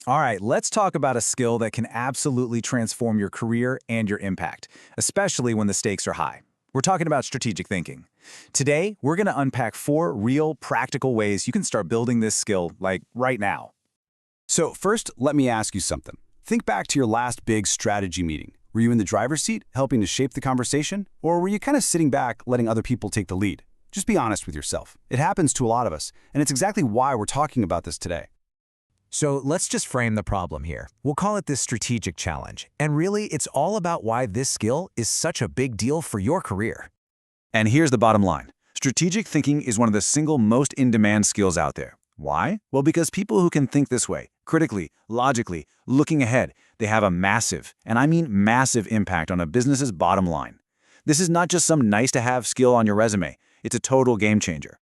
All right, let's talk about a skill that can absolutely transform your career and your impact, especially when the stakes are high. We're talking about strategic thinking. Today, we're going to unpack 4 real, practical ways you can start building this skill, like right now. So first, let me ask you something. Think back to your last big strategy meeting. Were you in the driver's seat, helping to shape the conversation? Or were you kind of sitting back, letting other people take the lead? Just be honest with yourself. It happens to a lot of us, and it's exactly why we're talking about this today. So let's just frame the problem here. We'll call it this strategic challenge. And really, it's all about why this skill is such a big deal for your career. And here's the bottom line. Strategic thinking is one of the single most in-demand skills out there. Why? Well, because people who can think this way, critically, logically, looking ahead, they have a massive, and I mean massive impact on a business's bottom line. This is not just some nice-to-have skill on your resume. It's a total game changer.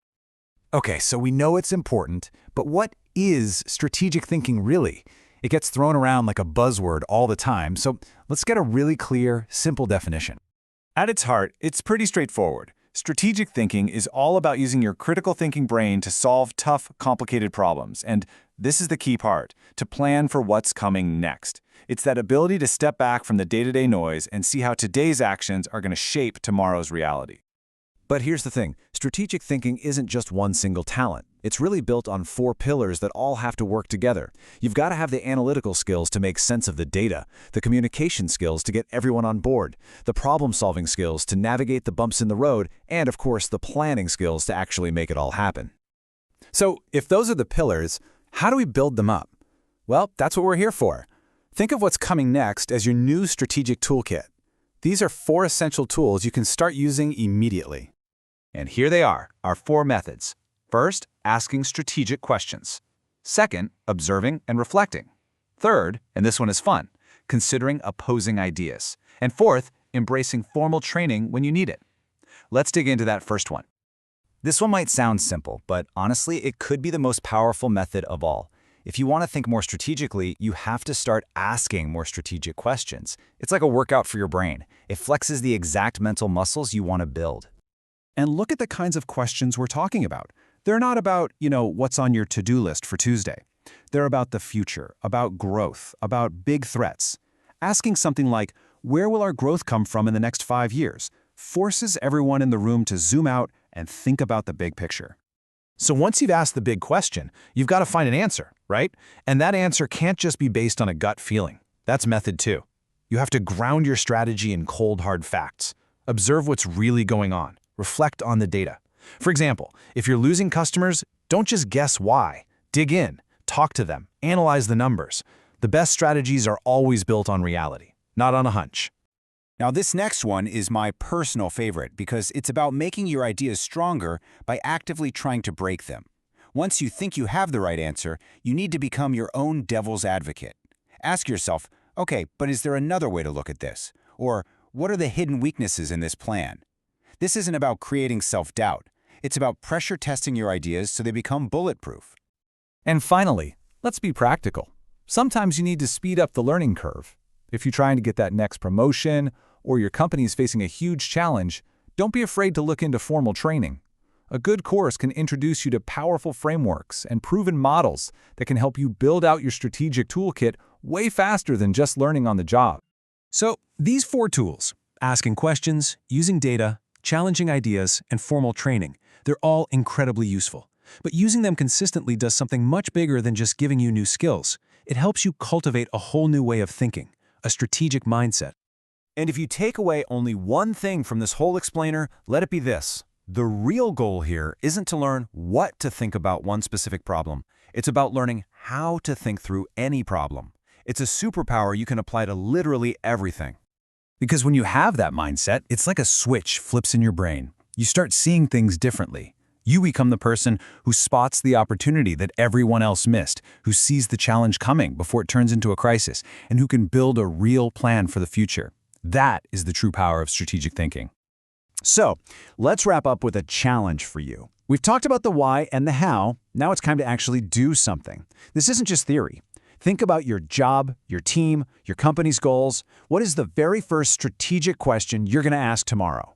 Okay, so we know it's important, but what is strategic thinking really? It gets thrown around like a buzzword all the time, so let's get a really clear, simple definition. At its heart, it's pretty straightforward. Strategic thinking is all about using your critical thinking brain to solve tough, complicated problems. And this is the key part, to plan for what's coming next. It's that ability to step back from the day-to-day noise and see how today's actions are going to shape tomorrow's reality. But here's the thing, strategic thinking isn't just one single talent. It's really built on 4 pillars that all have to work together. You've got to have the analytical skills to make sense of the data, the communication skills to get everyone on board, the problem-solving skills to navigate the bumps in the road, and of course, the planning skills to actually make it all happen. So, if those are the pillars, how do we build them up? Well, that's what we're here for. Think of what's coming next as your new strategic toolkit. These are 4 essential tools you can start using immediately. And here they are, our 4 methods. First, asking strategic questions. Second, observing and reflecting. Third, and this one is fun, considering opposing ideas. And fourth, embracing formal training when you need it. Let's dig into that first one. This one might sound simple, but honestly, it could be the most powerful method of all. If you want to think more strategically, you have to start asking more strategic questions. It's like a workout for your brain. It flexes the exact mental muscles you want to build. And look at the kinds of questions we're talking about. They're not about, what's on your to-do list for Tuesday. They're about the future, about growth, about big threats. Asking something like, where will our growth come from in the next 5 years, forces everyone in the room to zoom out and think about the big picture. So once you've asked the big question, you've got to find an answer, right? And that answer can't just be based on a gut feeling. That's method 2. You have to ground your strategy in cold, hard facts. Observe what's really going on. Reflect on the data. For example, if you're losing customers, don't just guess why. Dig in, talk to them, analyze the numbers. The best strategies are always built on reality, not on a hunch. Now, this next one is my personal favorite because it's about making your ideas stronger by actively trying to break them. Once you think you have the right answer, you need to become your own devil's advocate. Ask yourself, okay, but is there another way to look at this? Or what are the hidden weaknesses in this plan? This isn't about creating self-doubt. It's about pressure testing your ideas so they become bulletproof. And finally, let's be practical. Sometimes you need to speed up the learning curve. If you're trying to get that next promotion or your company is facing a huge challenge, don't be afraid to look into formal training. A good course can introduce you to powerful frameworks and proven models that can help you build out your strategic toolkit way faster than just learning on the job. So these 4 tools, asking questions, using data, challenging ideas, and formal training, they're all incredibly useful. But using them consistently does something much bigger than just giving you new skills. It helps you cultivate a whole new way of thinking, a strategic mindset. And if you take away only one thing from this whole explainer, let it be this. The real goal here isn't to learn what to think about one specific problem. It's about learning how to think through any problem. It's a superpower you can apply to literally everything. Because when you have that mindset, it's like a switch flips in your brain. You start seeing things differently. You become the person who spots the opportunity that everyone else missed, who sees the challenge coming before it turns into a crisis, and who can build a real plan for the future. That is the true power of strategic thinking. So, let's wrap up with a challenge for you. We've talked about the why and the how. Now it's time to actually do something. This isn't just theory. Think about your job, your team, your company's goals. What is the very first strategic question you're going to ask tomorrow?